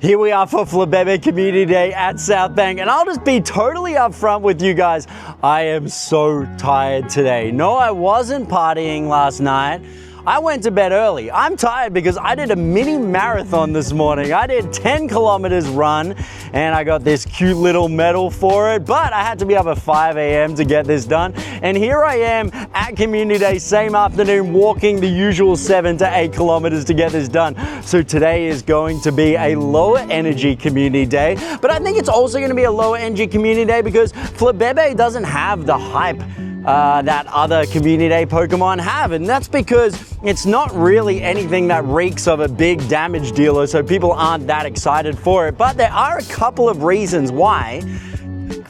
Here we are for Flabebe Community Day at South Bank, and I'll just be totally upfront with you guys. I am so tired today. No, I wasn't partying last night. I went to bed early. I'm tired because I did a mini marathon this morning. I did 10 kilometers run and I got this cute little medal for it, but I had to be up at 5 a.m. to get this done. And here I am at Community Day, same afternoon, walking the usual 7 to 8 kilometers to get this done. So today is going to be a lower energy community day, but I think it's also going to be a lower energy community day because Flabebe doesn't have the hype that other Community Day Pokemon have, and that's because it's not really anything that reeks of a big damage dealer, so people aren't that excited for it. But there are a couple of reasons why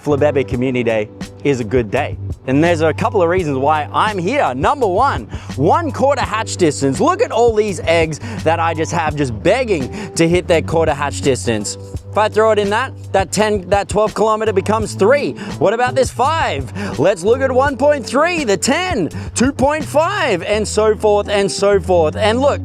Flabebe Community Day is a good day. And there's a couple of reasons why I'm here. Number one, 1/4 hatch distance. Look at all these eggs that I just have just begging to hit their 1/4 hatch distance. If I throw it in that 12 kilometer becomes 3. What about this 5? Let's look at 1.3, the 10, 2.5, and so forth and so forth. And look,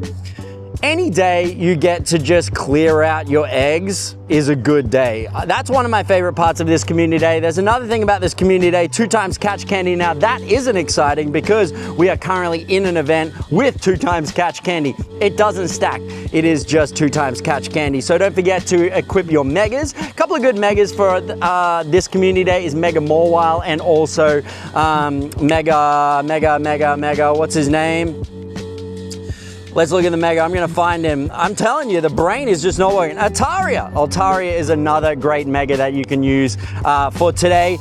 any day you get to just clear out your eggs is a good day. That's one of my favorite parts of this community day. There's another thing about this community day, 2 times catch candy. Now that isn't exciting because we are currently in an event with 2 times catch candy. It doesn't stack. It is just 2 times catch candy. So don't forget to equip your megas. A couple of good megas for this community day is Mega Mawile and also Mega, what's his name? Let's look at the Mega. I'm going to find him. I'm telling you, the brain is just not working. Altaria. Altaria is another great Mega that you can use for today.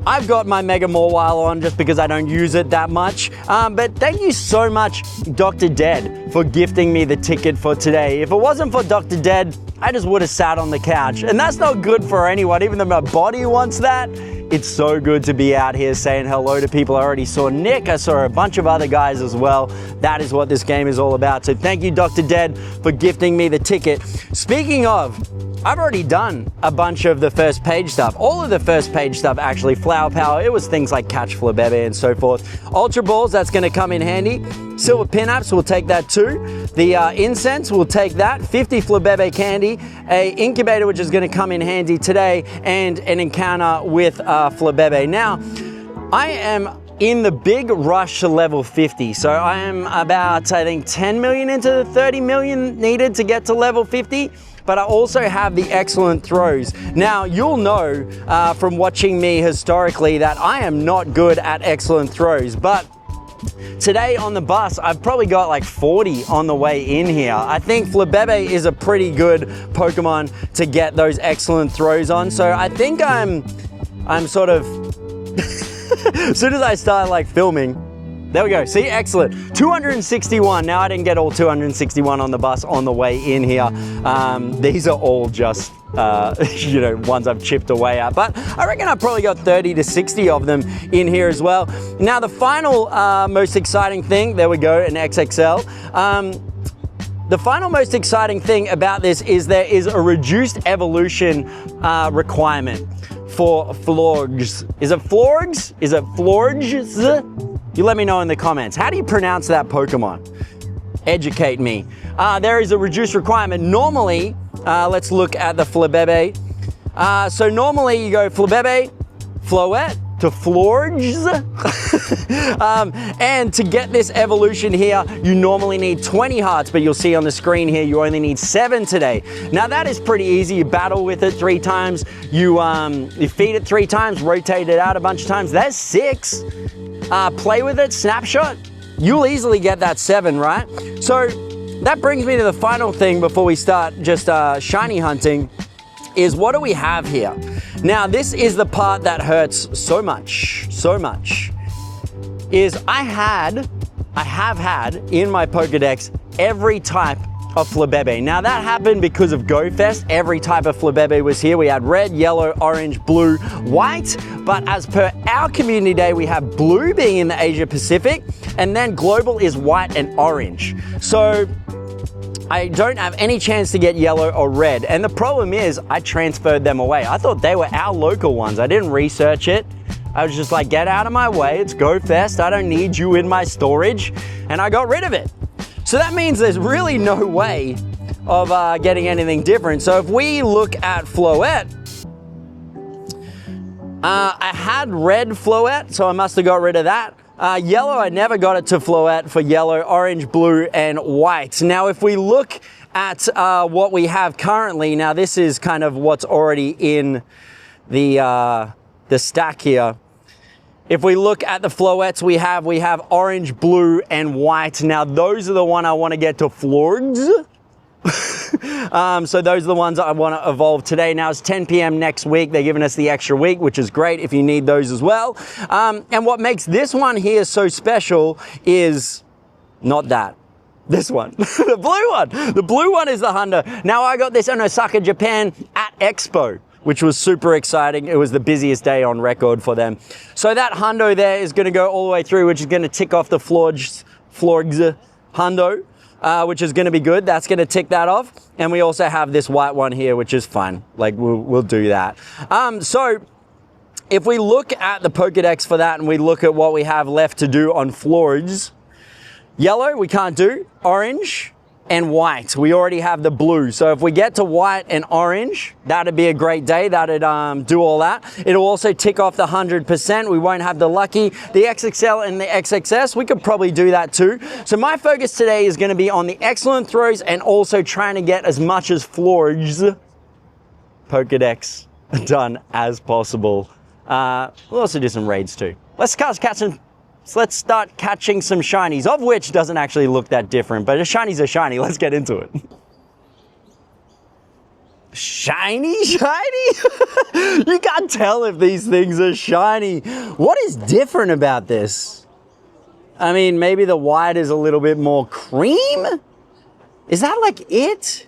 I've got my Mega Mawile on just because I don't use it that much. But thank you so much, Dr. Dead, for gifting me the ticket for today. If it wasn't for Dr. Dead, I just would have sat on the couch. And that's not good for anyone, even though my body wants that. It's so good to be out here saying hello to people. I already saw Nick. I saw a bunch of other guys as well. That is what this game is all about. So thank you, Dr. Dead, for gifting me the ticket. Speaking of, I've already done a bunch of the first page stuff. All of the first page stuff, actually. Flower Power, it was things like Catch Flabebe and so forth. Ultra Balls, that's going to come in handy. Silver Pin-Ups, we'll take that too. The Incense, we'll take that. 50 Flabebe Candy. A Incubator, which is going to come in handy today. And an encounter with Flabebe. Now, I am in the big rush to level 50. So I am about, I think, 10 million into the 30 million needed to get to level 50. But I also have the excellent throws. Now, you'll know from watching me historically that I am not good at excellent throws, but today on the bus, I've probably got like 40 on the way in here. I think Flabebe is a pretty good Pokemon to get those excellent throws on. So I think I'm sort of, as soon as I start like filming, there we go. See, excellent. 261. Now I didn't get all 261 on the bus on the way in here. These are all just, you know, ones I've chipped away at. But I reckon I've probably got 30 to 60 of them in here as well. Now the final most exciting thing, there we go, an XXL. The final most exciting thing about this is there is a reduced evolution requirement for Florgs. Is it Florgs? Is it Florgs? You let me know in the comments. How do you pronounce that Pokemon? Educate me. There is a reduced requirement. Normally, let's look at the Flabebe. So normally you go Flabebe, Floette, to Florgs. And to get this evolution here, you normally need 20 hearts, but you'll see on the screen here, you only need 7 today. Now that is pretty easy. You battle with it 3 times. You feed it 3 times, rotate it out a bunch of times. That's 6. Play with it, snapshot. You'll easily get that 7, right? So that brings me to the final thing before we start just shiny hunting, is what do we have here? Now, this is the part that hurts so much, is I have had in my Pokedex every type of Flabebe. Now that happened because of Go Fest. Every type of Flabebe was here. We had red, yellow, orange, blue, white, but as per our community day, we have blue being in the Asia Pacific, and then global is white and orange. So I don't have any chance to get yellow or red. And the problem is I transferred them away. I thought they were our local ones. I didn't research it. I was just like, get out of my way. It's Go Fest. I don't need you in my storage. And I got rid of it. So that means there's really no way of getting anything different. So if we look at Floette, I had red Floette, so I must have got rid of that. Yellow, I never got it to Floette for yellow, orange, blue, and white. Now, if we look at what we have currently, now this is kind of what's already in the stack here. If we look at the Floettes we have orange, blue, and white. Now, those are the one I want to get to Florgs. So those are the ones I want to evolve today. Now it's 10 p.m. next week. They're giving us the extra week, which is great if you need those as well. And what makes this one here so special is not that. This one, the blue one. The blue one is the hundo. Now I got this in Osaka, Japan at Expo, which was super exciting. It was the busiest day on record for them. So that hundo there is going to go all the way through, which is going to tick off the Florgs hundo. Which is going to be good. That's going to tick that off. And we also have this white one here, which is fun. Like, we'll do that. So if we look at the Pokedex for that and we look at what we have left to do on Florgs, yellow we can't do, orange and white. We already have the blue. So if we get to white and orange, that'd be a great day. That'd do all that. It'll also tick off the 100%. We won't have the lucky, the XXL and the XXS. We could probably do that too. So my focus today is going to be on the excellent throws and also trying to get as much as Florgs Pokedex done as possible. We'll also do some raids too. Let's catch some. So let's start catching some shinies, of which doesn't actually look that different, but a shiny's a shiny. Let's get into it. Shiny? You can't tell if these things are shiny. What is different about this? I mean, maybe the white is a little bit more cream? Is that like it?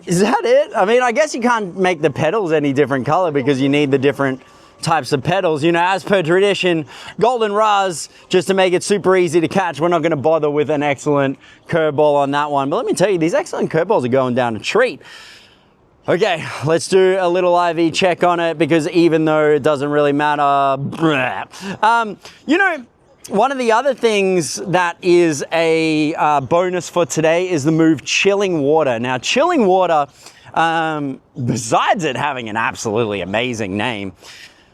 Is that it? I mean, I guess you can't make the petals any different color because you need the different types of petals. You know, as per tradition, golden Raz, just to make it super easy to catch. We're not going to bother with an excellent curveball on that one. But let me tell you, these excellent curveballs are going down a treat. Okay, let's do a little IV check on it because even though it doesn't really matter, you know, one of the other things that is a bonus for today is the move Chilling Water. Now, Chilling Water, besides it having an absolutely amazing name,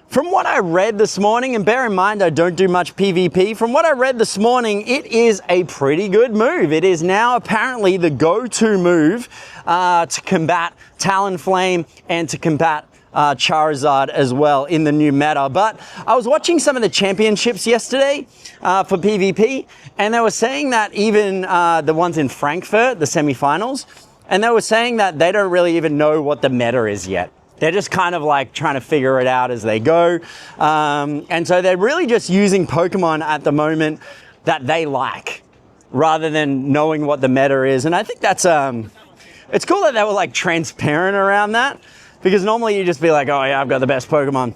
from what I read this morning, and bear in mind I don't do much PvP, from what I read this morning, it is a pretty good move. It is now apparently the go-to move to combat Talonflame and to combat Charizard as well in the new meta. But I was watching some of the championships yesterday for PvP, and they were saying that even the ones in Frankfurt, the semifinals, and they were saying that they don't really even know what the meta is yet. They're just kind of like trying to figure it out as they go. And so they're really just using Pokemon at the moment that they like, rather than knowing what the meta is. And I think that's, it's cool that they were like transparent around that, because normally you just be like, oh yeah, I've got the best Pokemon.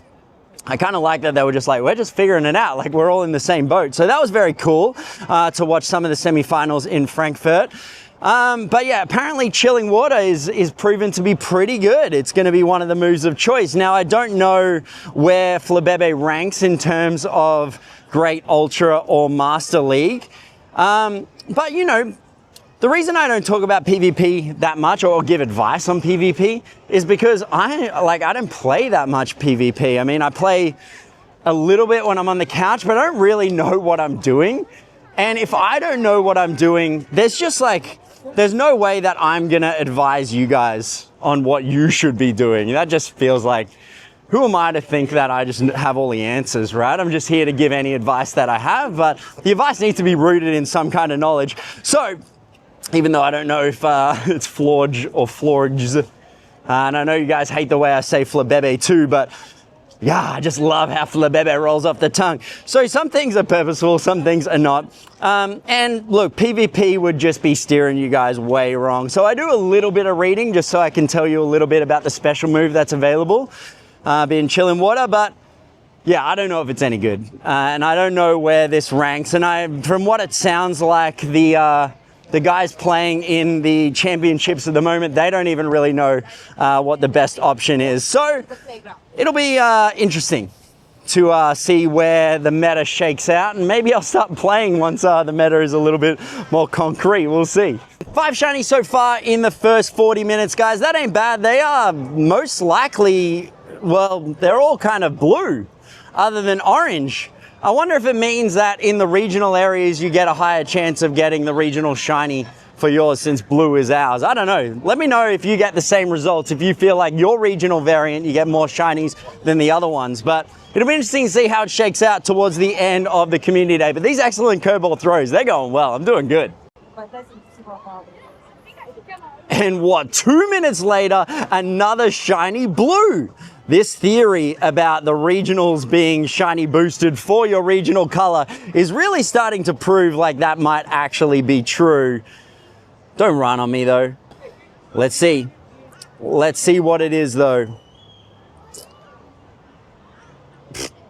I kind of like that they were just like, we're just figuring it out. Like we're all in the same boat. So that was very cool to watch some of the semifinals in Frankfurt. But yeah, apparently Chilling Water is proven to be pretty good. It's going to be one of the moves of choice. Now, I don't know where Flabebe ranks in terms of Great, Ultra, or Master League. But you know, the reason I don't talk about PvP that much or give advice on PvP is because I don't play that much PvP. I mean, I play a little bit when I'm on the couch, but I don't really know what I'm doing. And if I don't know what I'm doing, there's no way that I'm gonna advise you guys on what you should be doing. That just feels like, who am I to think that I just have all the answers, right? I'm just here to give any advice that I have, but the advice needs to be rooted in some kind of knowledge. So, even though I don't know if it's Florge or Florgs, and I know you guys hate the way I say Flabebe too, but yeah, I just love how Flabebe rolls off the tongue. So some things are purposeful, some things are not. And look, PvP would just be steering you guys way wrong. So I do a little bit of reading just so I can tell you a little bit about the special move that's available, being Chilling Water, but yeah, I don't know if it's any good. And I don't know where this ranks. And from what it sounds like, the guys playing in the championships at the moment, they don't even really know what the best option is. So it'll be interesting to see where the meta shakes out, and maybe I'll start playing once the meta is a little bit more concrete. We'll see. 5 shinies so far in the first 40 minutes, guys. That ain't bad. They are most likely, well, they're all kind of blue, other than orange. I wonder if it means that in the regional areas, you get a higher chance of getting the regional shiny for yours since blue is ours. I don't know. Let me know if you get the same results, if you feel like your regional variant, you get more shinies than the other ones. But it'll be interesting to see how it shakes out towards the end of the community day. But these excellent curveball throws, they're going well. I'm doing good. And what, 2 minutes later, another shiny blue. This theory about the regionals being shiny boosted for your regional color is really starting to prove like that might actually be true. Don't run on me though. Let's see. Let's see what it is though.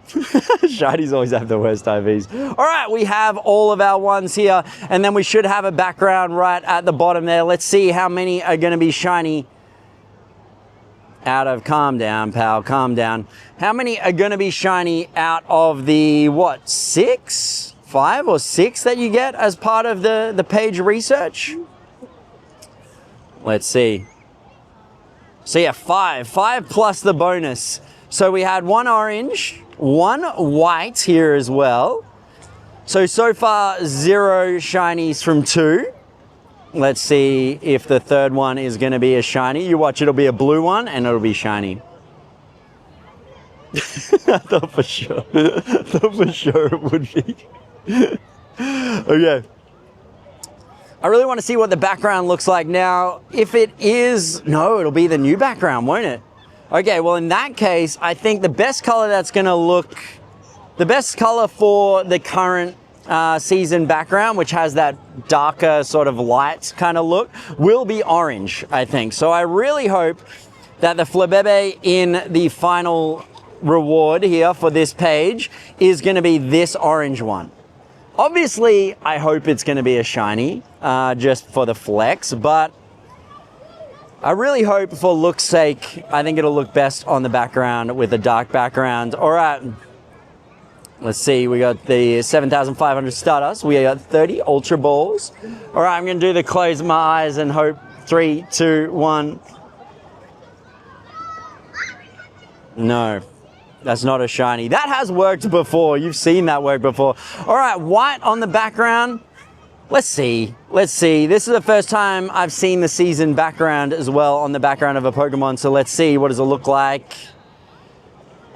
Shinies always have the worst IVs. All right, we have all of our ones here, and then we should have a background right at the bottom there. Let's see how many are going to be shiny out of, calm down, pal, calm down. How many are going to be shiny out of the, what, 5 or 6 that you get as part of the page research? Let's see. So yeah, 5 plus the bonus. So we had 1 orange, 1 white here as well. So far 0 shinies from 2. Let's see if the third one is going to be a shiny. You watch, it'll be a blue one and it'll be shiny. I thought for sure. I thought for sure it would be. Okay. I really want to see what the background looks like now. If it is, no, it'll be the new background, won't it? Okay, well in that case, I think the best color that's going to look, the best color for the current season background, which has that darker sort of light kind of look, will be orange, I think. So I really hope that the Flabebe in the final reward here for this page is going to be this orange one. Obviously, I hope it's going to be a shiny, just for the flex, but I really hope for look's sake, I think it'll look best on the background with a dark background. All right. Let's see, we got the 7,500 Stardust. We got 30 Ultra Balls. All right, I'm going to do the close my eyes and hope. 3, 2, 1. No, that's not a shiny. That has worked before. You've seen that work before. All right, white on the background. Let's see. Let's see. This is the first time I've seen the season background as well on the background of a Pokemon. So let's see. What does it look like?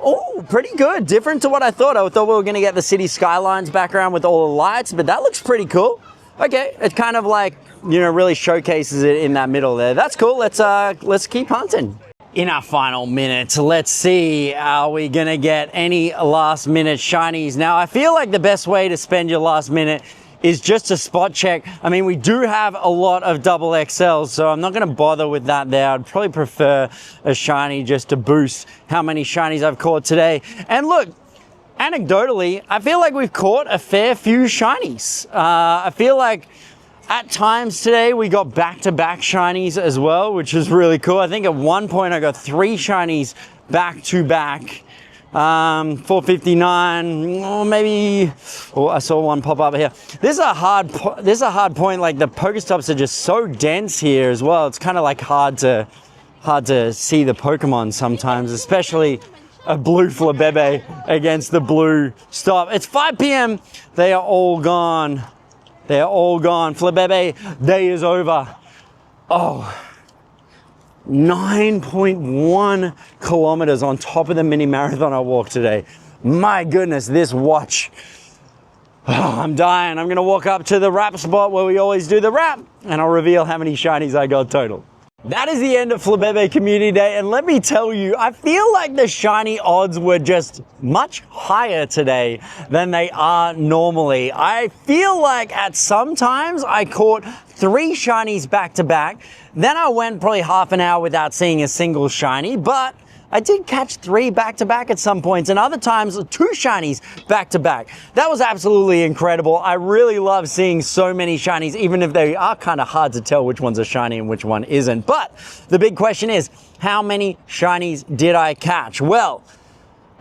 Oh, pretty good. Different to what I thought. I thought we were going to get the city skylines background with all the lights, but that looks pretty cool. Okay, it kind of like, you know, really showcases it in that middle there. That's cool. Let's keep hunting. In our final minute, let's see, are we going to get any last minute shinies? Now, I feel like the best way to spend your last minute is just a spot check. I mean, we do have a lot of double XLs, so I'm not going to bother with that there. I'd probably prefer a shiny just to boost how many shinies I've caught today. And look, anecdotally, I feel like we've caught a fair few shinies. I feel like at times today we got back-to-back shinies as well, which is really cool. I think at one point I got 3 shinies back-to-back. 459, or maybe, oh, I saw one pop up here. This is a hard point. Like the Pokestops are just so dense here as well. It's kind of like hard to see the Pokemon sometimes, especially a blue Flabebe against the blue stop. It's 5 p.m. They are all gone. They are all gone. Flabebe day is over. Oh. 9.1 kilometers on top of the mini marathon I walked today. My goodness, this watch. Oh, I'm dying. I'm going to walk up to the wrap spot where we always do the wrap, and I'll reveal how many shinies I got total. That is the end of Flabebe Community Day, and let me tell you, I feel like the shiny odds were just much higher today than they are normally. I feel like at some times I caught 3 shinies back to back. Then I went probably half an hour without seeing a single shiny, but I did catch 3 back to back at some points, and other times 2 shinies back to back. That was absolutely incredible. I really love seeing so many shinies, even if they are kind of hard to tell which one's a shiny and which one isn't. But the big question is, how many shinies did I catch? Well,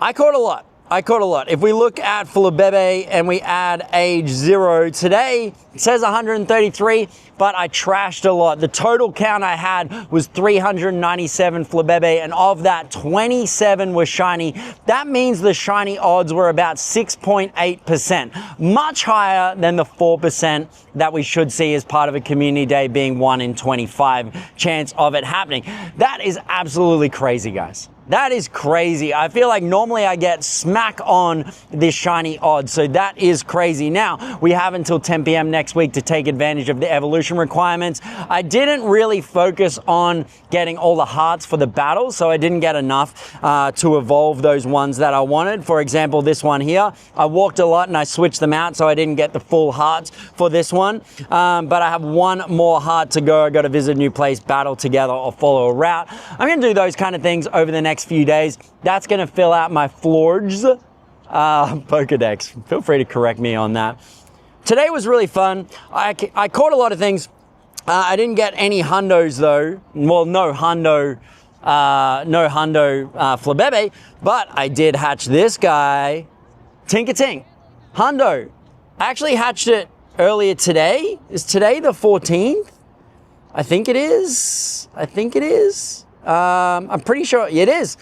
I caught a lot. I caught a lot. If we look at Flabebe and we add age 0, today it says 133, but I trashed a lot. The total count I had was 397 Flabebe, and of that, 27 were shiny. That means the shiny odds were about 6.8%, much higher than the 4% that we should see as part of a community day, being 1 in 25 chance of it happening. That is absolutely crazy, guys. That is crazy. I feel like normally I get smack on this shiny odds, so that is crazy. Now, we have until 10 p.m. next week to take advantage of the evolution requirements. I didn't really focus on getting all the hearts for the battles, so I didn't get enough to evolve those ones that I wanted. For example, this one here, I walked a lot and I switched them out, so I didn't get the full hearts for this one. But I have one more heart to go. I got to visit a new place, battle together, or follow a route. I'm going to do those kind of things over the next few days. That's going to fill out my Florges Pokedex. Feel free to correct me on that. Today was really fun. I caught a lot of things. I didn't get any hundos though. Well, no hundo Flabebe, but I did hatch this guy, Tinker-Tink, hundo. I actually hatched it earlier today. Is today the 14th? I think it is. I'm pretty sure it is.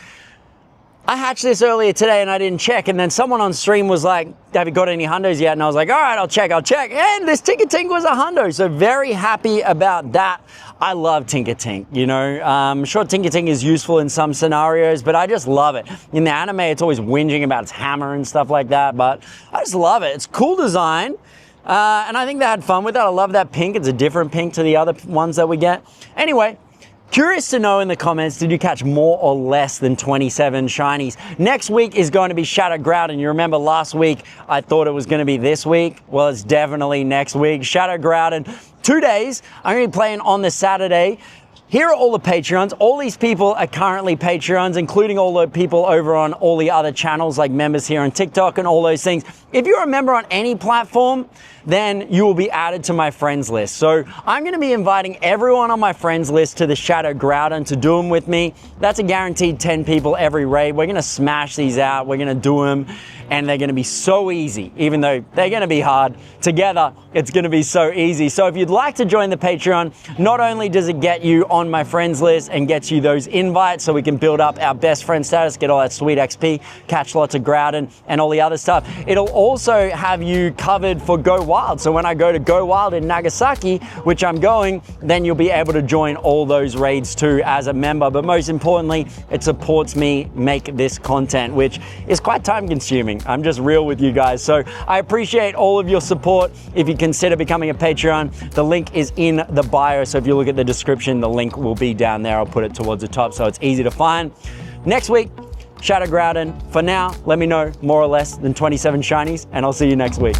I hatched this earlier today and I didn't check, and then someone on stream was like, have you got any hundos yet? And I was like, all right, I'll check. And this Tinker-Tink was a hundo, so very happy about that. I love Tinker-Tink, you know. I'm sure Tinker-Tink is useful in some scenarios, but I just love it. In the anime, it's always whinging about its hammer and stuff like that, but I just love it. It's cool design. And I think they had fun with it. I love that pink. It's a different pink to the other ones that we get. Anyway, curious to know in the comments, did you catch more or less than 27 shinies? Next week is going to be Shadow Groudon. You remember last week, I thought it was going to be this week. Well, it's definitely next week. Shadow Groudon, 2 days. I'm going to be playing on the Saturday. Here are all the Patreons. All these people are currently Patreons, including all the people over on all the other channels, like members here on TikTok and all those things. If you're a member on any platform, then you will be added to my friends list. So I'm going to be inviting everyone on my friends list to the Shadow Groudon to do them with me. That's a guaranteed 10 people every raid. We're going to smash these out. We're going to do them, and they're going to be so easy, even though they're going to be hard. Together, it's going to be so easy. So if you'd like to join the Patreon, not only does it get you on my friends list and gets you those invites so we can build up our best friend status, get all that sweet XP, catch lots of Groudon and all the other stuff, it'll also have you covered for Go Wild. So when I go to Go Wild in Nagasaki, which I'm going, then you'll be able to join all those raids too as a member. But most importantly, it supports me make this content, which is quite time consuming. I'm just real with you guys. So I appreciate all of your support. If you consider becoming a Patreon, the link is in the bio. So if you look at the description, the link will be down there. I'll put it towards the top so it's easy to find. Next week, Shadow Groudon. For now, let me know more or less than 27 shinies, and I'll see you next week.